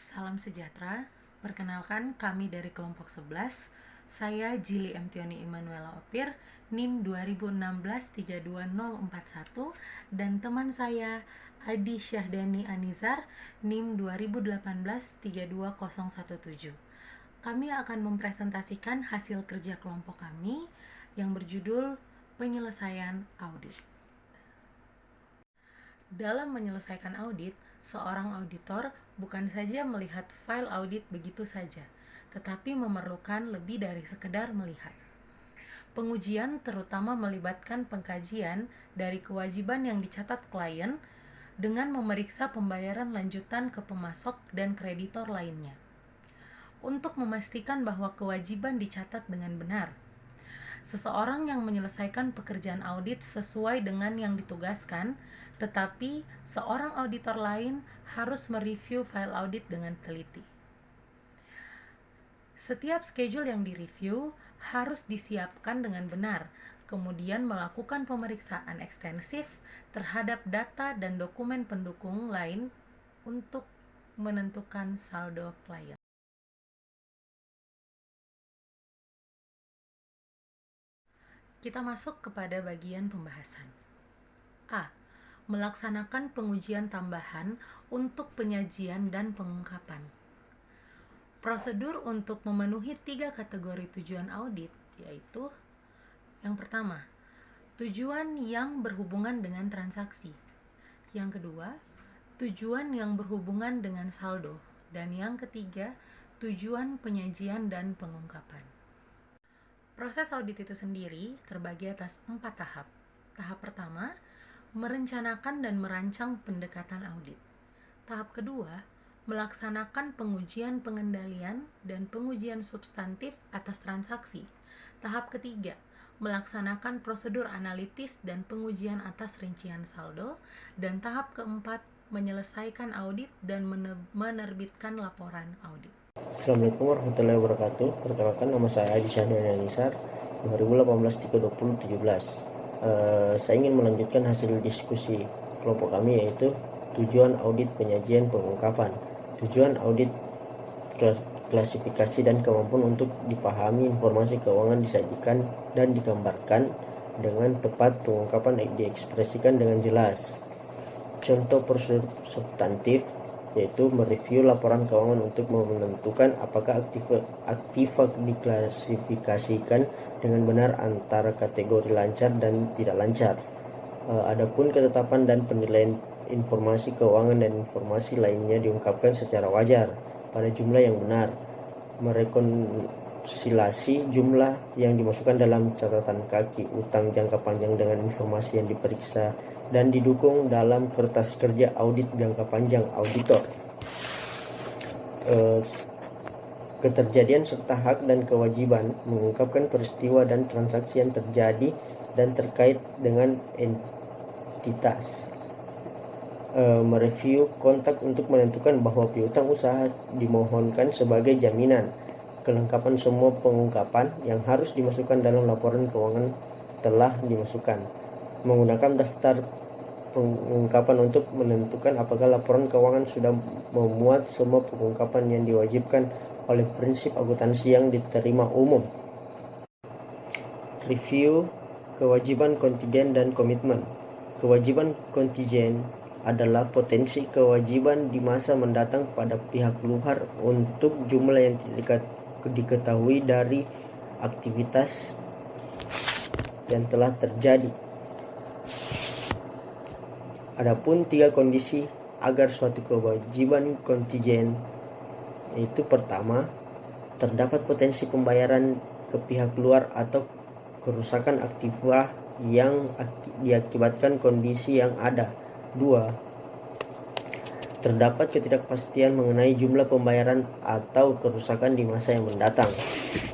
Salam sejahtera, perkenalkan kami dari kelompok 11. Saya Jili M. Tioni Immanuela Opir, NIM 2016-32041, dan teman saya Adi Syahdani Anizar, NIM 2018-32017. Kami akan mempresentasikan hasil kerja kelompok kami yang berjudul penyelesaian audit. Dalam menyelesaikan audit, seorang auditor bukan saja melihat file audit begitu saja, tetapi memerlukan lebih dari sekedar melihat. Pengujian terutama melibatkan pengkajian dari kewajiban yang dicatat klien dengan memeriksa pembayaran lanjutan ke pemasok dan kreditor lainnya. Untuk memastikan bahwa kewajiban dicatat dengan benar, seseorang yang menyelesaikan pekerjaan audit sesuai dengan yang ditugaskan, tetapi seorang auditor lain harus mereview file audit dengan teliti. Setiap schedule yang direview harus disiapkan dengan benar, kemudian melakukan pemeriksaan ekstensif terhadap data dan dokumen pendukung lain untuk menentukan saldo klien. Kita masuk kepada bagian pembahasan. A. Melaksanakan pengujian tambahan untuk penyajian dan pengungkapan. Prosedur untuk memenuhi 3 kategori tujuan audit yaitu: yang pertama, tujuan yang berhubungan dengan transaksi. Yang kedua, tujuan yang berhubungan dengan saldo. Dan yang ketiga, tujuan penyajian dan pengungkapan. Proses audit itu sendiri terbagi atas 4 tahap. Tahap pertama, merencanakan dan merancang pendekatan audit. Tahap kedua, melaksanakan pengujian pengendalian dan pengujian substantif atas transaksi. Tahap ketiga, melaksanakan prosedur analitis dan pengujian atas rincian saldo. Dan tahap keempat, menyelesaikan audit dan menerbitkan laporan audit. Assalamualaikum warahmatullahi wabarakatuh. Perkenalkan, nama saya Adi Syahdani Anizar, 2018-32017. Saya ingin melanjutkan hasil diskusi kelompok kami, yaitu tujuan audit penyajian pengungkapan. Tujuan audit klasifikasi dan kemampuan untuk dipahami informasi keuangan disajikan dan digambarkan dengan tepat, pengungkapan diekspresikan dengan jelas. Contoh prosedur substantif yaitu mereview laporan keuangan untuk menentukan apakah aktiva diklasifikasikan dengan benar antara kategori lancar dan tidak lancar. Adapun ketetapan dan penilaian informasi keuangan dan informasi lainnya diungkapkan secara wajar pada jumlah yang benar. Merekonsilasi jumlah yang dimasukkan dalam catatan kaki utang jangka panjang dengan informasi yang diperiksa dan didukung dalam kertas kerja audit jangka panjang auditor. Keterjadian serta hak dan kewajiban mengungkapkan peristiwa dan transaksi yang terjadi dan terkait dengan entitas. Mereview kontak untuk menentukan bahwa piutang usaha dimohonkan sebagai jaminan. Kelengkapan semua pengungkapan yang harus dimasukkan dalam laporan keuangan telah dimasukkan. Menggunakan daftar pengungkapan untuk menentukan apakah laporan keuangan sudah memuat semua pengungkapan yang diwajibkan oleh prinsip akuntansi yang diterima umum. Review kewajiban kontingen dan komitmen. Kewajiban kontingen adalah potensi kewajiban di masa mendatang pada pihak luar untuk jumlah yang diketahui dari aktivitas yang telah terjadi. Adapun 3 kondisi agar suatu kewajiban kontingen, yaitu pertama, terdapat potensi pembayaran ke pihak luar atau kerusakan aktiva yang diakibatkan kondisi yang ada. 2. Terdapat ketidakpastian mengenai jumlah pembayaran atau kerusakan di masa yang mendatang.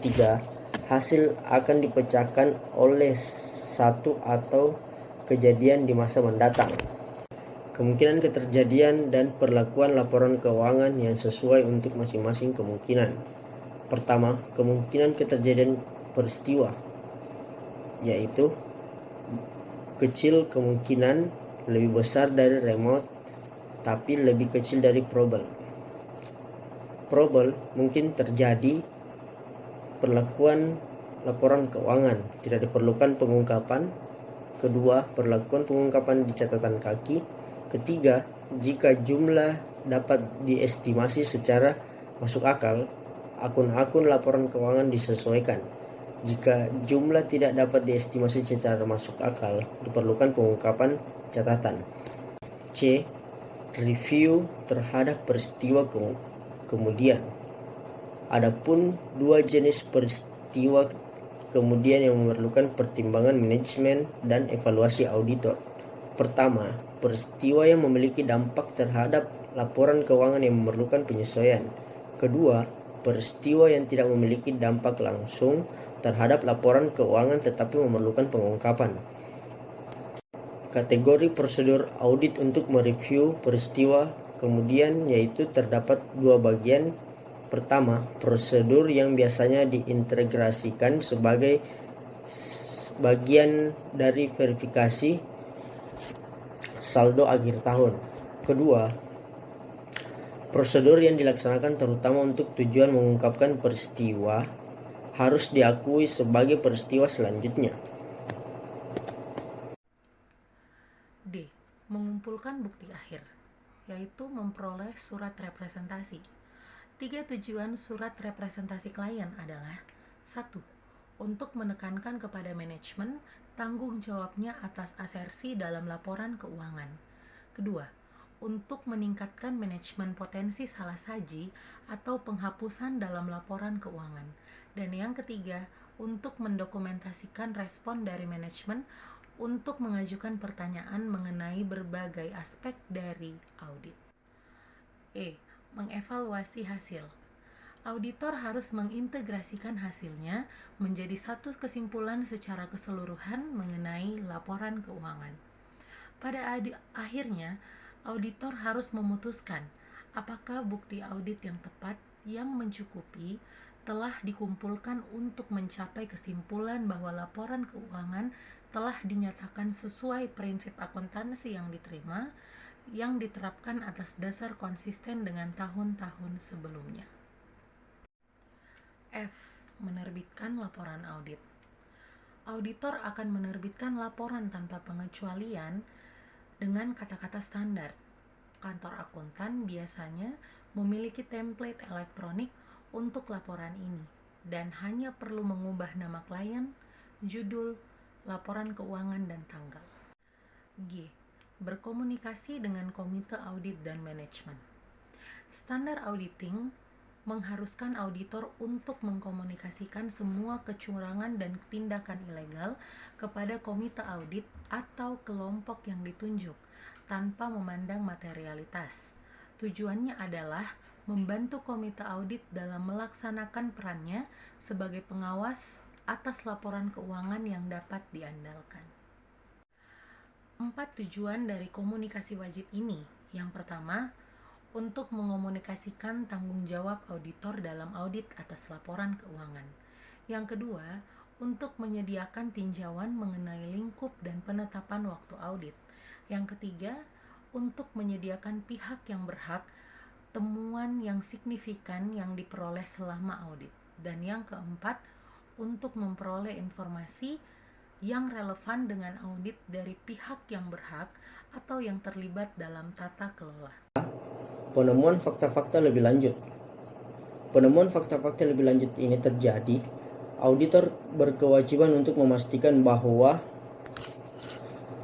3. Hasil akan dipecahkan oleh satu atau kejadian di masa mendatang. Kemungkinan keterjadian dan perlakuan laporan keuangan yang sesuai untuk masing-masing kemungkinan. Pertama, kemungkinan keterjadian peristiwa, yaitu kecil kemungkinan, lebih besar dari remote, tapi lebih kecil dari probable. probable mungkin terjadi perlakuan laporan keuangan, tidak diperlukan pengungkapan. Kedua, perlakuan pengungkapan di catatan kaki. Ketiga, jika jumlah dapat diestimasi secara masuk akal, akun-akun laporan keuangan disesuaikan. Jika jumlah tidak dapat diestimasi secara masuk akal, diperlukan pengungkapan catatan. C. Review terhadap peristiwa kemudian. Adapun dua jenis peristiwa kemudian yang memerlukan pertimbangan manajemen dan evaluasi auditor. Pertama, peristiwa yang memiliki dampak terhadap laporan keuangan yang memerlukan penyesuaian. Kedua, peristiwa yang tidak memiliki dampak langsung terhadap laporan keuangan tetapi memerlukan pengungkapan. Kategori prosedur audit untuk mereview peristiwa kemudian yaitu terdapat dua bagian. Pertama, prosedur yang biasanya diintegrasikan sebagai bagian dari verifikasi saldo akhir tahun. Kedua, prosedur yang dilaksanakan terutama untuk tujuan mengungkapkan peristiwa harus diakui sebagai peristiwa selanjutnya. D. Mengumpulkan bukti akhir, yaitu memperoleh surat representasi. 3 tujuan surat representasi klien adalah 1. Untuk menekankan kepada manajemen tanggung jawabnya atas asersi dalam laporan keuangan. Kedua, untuk meningkatkan manajemen potensi salah saji atau penghapusan dalam laporan keuangan. Dan yang ketiga, untuk mendokumentasikan respon dari manajemen untuk mengajukan pertanyaan mengenai berbagai aspek dari audit. E. Mengevaluasi hasil. Auditor harus mengintegrasikan hasilnya menjadi satu kesimpulan secara keseluruhan mengenai laporan keuangan. Pada akhirnya, auditor harus memutuskan apakah bukti audit yang tepat yang mencukupi telah dikumpulkan untuk mencapai kesimpulan bahwa laporan keuangan telah dinyatakan sesuai prinsip akuntansi yang diterima, yang diterapkan atas dasar konsisten dengan tahun-tahun sebelumnya. F. Menerbitkan laporan audit. Auditor akan menerbitkan laporan tanpa pengecualian dengan kata-kata standar. Kantor akuntan biasanya memiliki template elektronik untuk laporan ini dan hanya perlu mengubah nama klien, judul, laporan keuangan, dan tanggal. G. Berkomunikasi dengan komite audit dan manajemen. Standar auditing mengharuskan auditor untuk mengkomunikasikan semua kecurangan dan tindakan ilegal kepada komite audit atau kelompok yang ditunjuk tanpa memandang materialitas. Tujuannya adalah membantu komite audit dalam melaksanakan perannya sebagai pengawas atas laporan keuangan yang dapat diandalkan. 4 tujuan dari komunikasi wajib ini. Yang pertama, untuk mengomunikasikan tanggung jawab auditor dalam audit atas laporan keuangan. Yang kedua, untuk menyediakan tinjauan mengenai lingkup dan penetapan waktu audit. Yang ketiga, untuk menyediakan pihak yang berhak temuan yang signifikan yang diperoleh selama audit. Dan yang keempat, untuk memperoleh informasi yang relevan dengan audit dari pihak yang berhak atau yang terlibat dalam tata kelola. Penemuan fakta-fakta lebih lanjut. Penemuan fakta-fakta lebih lanjut ini terjadi, auditor berkewajiban untuk memastikan bahwa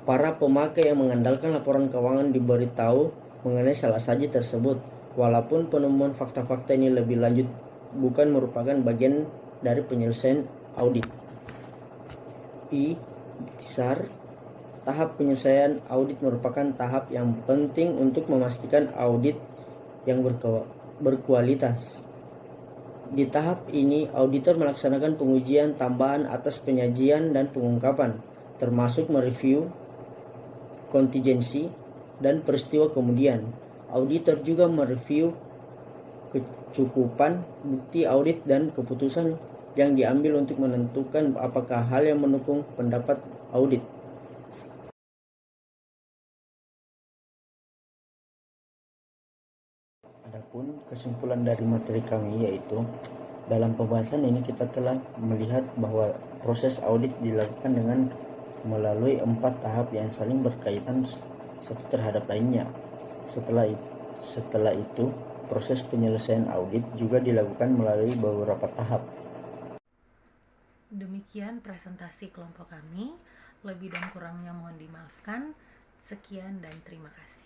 para pemakai yang mengandalkan laporan keuangan diberitahu mengenai salah saji tersebut, walaupun penemuan fakta-fakta ini lebih lanjut bukan merupakan bagian dari penyelesaian audit. Ikhtisar, tahap penyelesaian audit merupakan tahap yang penting untuk memastikan audit yang berkualitas. Di tahap ini, auditor melaksanakan pengujian tambahan atas penyajian dan pengungkapan, termasuk mereview kontingensi dan peristiwa kemudian. Auditor juga mereview kecukupan bukti audit dan keputusan yang diambil untuk menentukan apakah hal yang mendukung pendapat audit. Adapun kesimpulan dari materi kami yaitu dalam pembahasan ini kita telah melihat bahwa proses audit dilakukan dengan melalui 4 tahap yang saling berkaitan satu terhadap lainnya. Setelah itu, proses penyelesaian audit juga dilakukan melalui beberapa tahap. Demikian presentasi kelompok kami. Lebih dan kurangnya mohon dimaafkan. Sekian dan terima kasih.